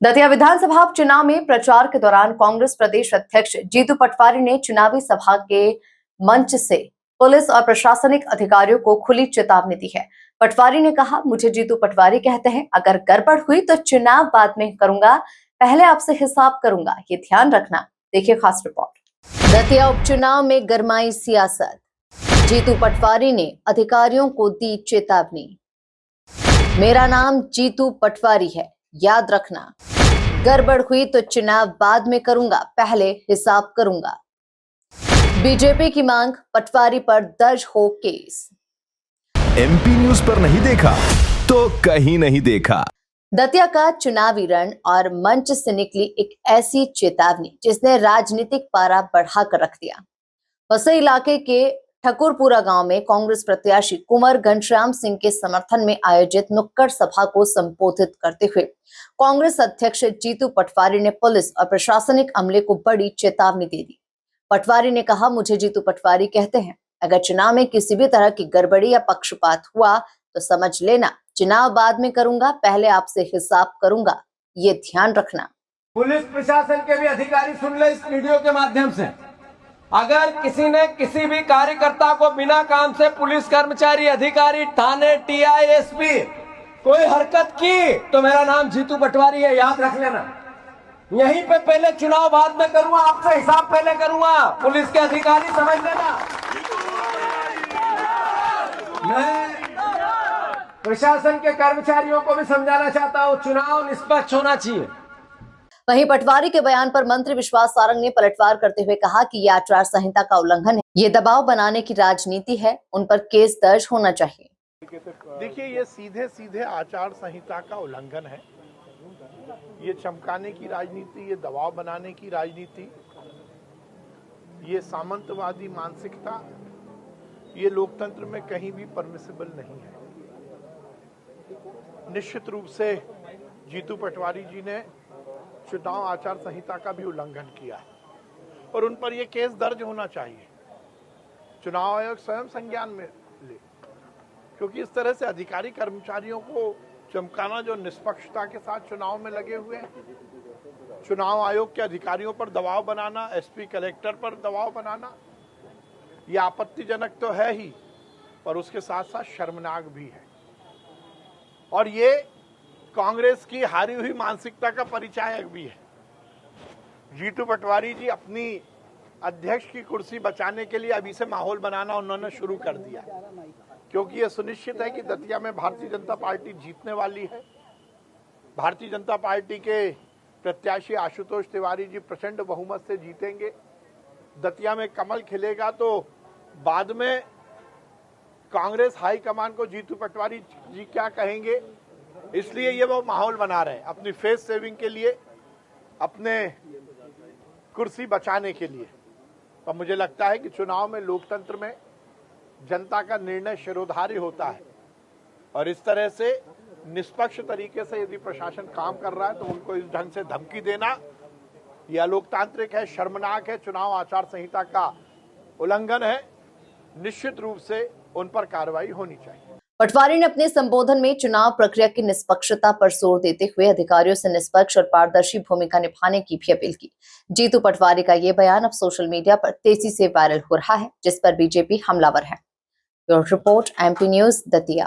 दतिया विधानसभा उपचुनाव में प्रचार के दौरान कांग्रेस प्रदेश अध्यक्ष जीतू पटवारी ने चुनावी सभा के मंच से पुलिस और प्रशासनिक अधिकारियों को खुली चेतावनी दी है। पटवारी ने कहा, मुझे जीतू पटवारी कहते हैं, अगर गड़बड़ हुई तो चुनाव बाद में करूंगा, पहले आपसे हिसाब करूंगा, ये ध्यान रखना। देखिए खास रिपोर्ट। दतिया उपचुनाव में गरमाई सियासत, जीतू पटवारी ने अधिकारियों को दी चेतावनी। मेरा नाम जीतू पटवारी है, याद रखना, गड़बड़ हुई तो चुनाव बाद में करूंगा, पहले हिसाब करूंगा। बीजेपी की मांग, पटवारी पर दर्ज हो केस। एमपी न्यूज पर नहीं देखा तो कहीं नहीं देखा। दतिया का चुनावी रण और मंच से निकली एक ऐसी चेतावनी जिसने राजनीतिक पारा बढ़ाकर रख दिया। वसई इलाके के ठकुरपुरा गांव में कांग्रेस प्रत्याशी कुंवर घनश्याम सिंह के समर्थन में आयोजित नुक्कड़ सभा को संबोधित करते हुए कांग्रेस अध्यक्ष जीतू पटवारी ने पुलिस और प्रशासनिक अमले को बड़ी चेतावनी दे दी। पटवारी ने कहा, मुझे जीतू पटवारी कहते हैं, अगर चुनाव में किसी भी तरह की गड़बड़ी या पक्षपात हुआ तो समझ लेना, चुनाव बाद में करूंगा, पहले आपसे हिसाब करूंगा, ये ध्यान रखना। पुलिस प्रशासन के भी अधिकारी सुन ले इस वीडियो के माध्यम से, अगर किसी ने किसी भी कार्यकर्ता को बिना काम से पुलिस कर्मचारी, अधिकारी, थाने, टीआई, एसपी कोई हरकत की तो मेरा नाम जीतू पटवारी है, याद रख लेना। यहीं पे पहले चुनाव बाद में करूंगा, आपसे हिसाब पहले करूंगा, पुलिस के अधिकारी समझ लेना। मैं प्रशासन के कर्मचारियों को भी समझाना चाहता हूं, चुनाव निष्पक्ष होना चाहिए। वहीं पटवारी के बयान पर मंत्री विश्वास सारंग ने पलटवार करते हुए कहा कि यह आचार संहिता का उल्लंघन है, ये दबाव बनाने की राजनीति है, उन पर केस दर्ज होना चाहिए। देखिए, ये सीधे सीधे आचार संहिता का उल्लंघन है। ये चमकाने की राजनीति, ये दबाव बनाने की राजनीति, ये सामंतवादी मानसिकता, ये लोकतंत्र में कहीं भी परमिसिबल नहीं है। निश्चित रूप से जीतू पटवारी जी ने चुनाव आचार संहिता का भी उल्लंघन किया है और उन पर यह केस दर्ज होना चाहिए। चुनाव आयोग स्वयं संज्ञान में ले, क्योंकि इस तरह से अधिकारी कर्मचारियों को चमकाना जो निष्पक्षता के साथ चुनाव में लगे हुए हैं, चुनाव आयोग के अधिकारियों पर दबाव बनाना, एसपी कलेक्टर पर दबाव बनाना, यह आपत्तिजनक तो है ही, पर उसके साथ साथ शर्मनाक भी है। और ये कांग्रेस की हारी हुई मानसिकता का परिचायक भी है। जीतू पटवारी जी अपनी अध्यक्ष की कुर्सी बचाने के लिए अभी से माहौल बनाना उन्होंने शुरू कर दिया, क्योंकि यह सुनिश्चित है कि दतिया में भारतीय जनता पार्टी जीतने वाली है। भारतीय जनता पार्टी के प्रत्याशी आशुतोष तिवारी जी प्रचंड बहुमत से जीतेंगे। दतिया में कमल खिलेगा तो बाद में कांग्रेस हाईकमान को जीतू पटवारी जी क्या कहेंगे, इसलिए ये वो माहौल बना रहे हैं अपनी फेस सेविंग के लिए, अपने कुर्सी बचाने के लिए। तो मुझे लगता है कि चुनाव में, लोकतंत्र में जनता का निर्णय शिरोधार्य होता है और इस तरह से निष्पक्ष तरीके से यदि प्रशासन काम कर रहा है तो उनको इस ढंग से धमकी देना यह अलोकतांत्रिक है, शर्मनाक है, चुनाव आचार संहिता का उल्लंघन है। निश्चित रूप से उन पर कार्रवाई होनी चाहिए। पटवारी ने अपने संबोधन में चुनाव प्रक्रिया की निष्पक्षता पर जोर देते हुए अधिकारियों से निष्पक्ष और पारदर्शी भूमिका निभाने की भी अपील की। जीतू पटवारी का ये बयान अब सोशल मीडिया पर तेजी से वायरल हो रहा है, जिस पर बीजेपी हमलावर है। Bureau report, MP news, Datia.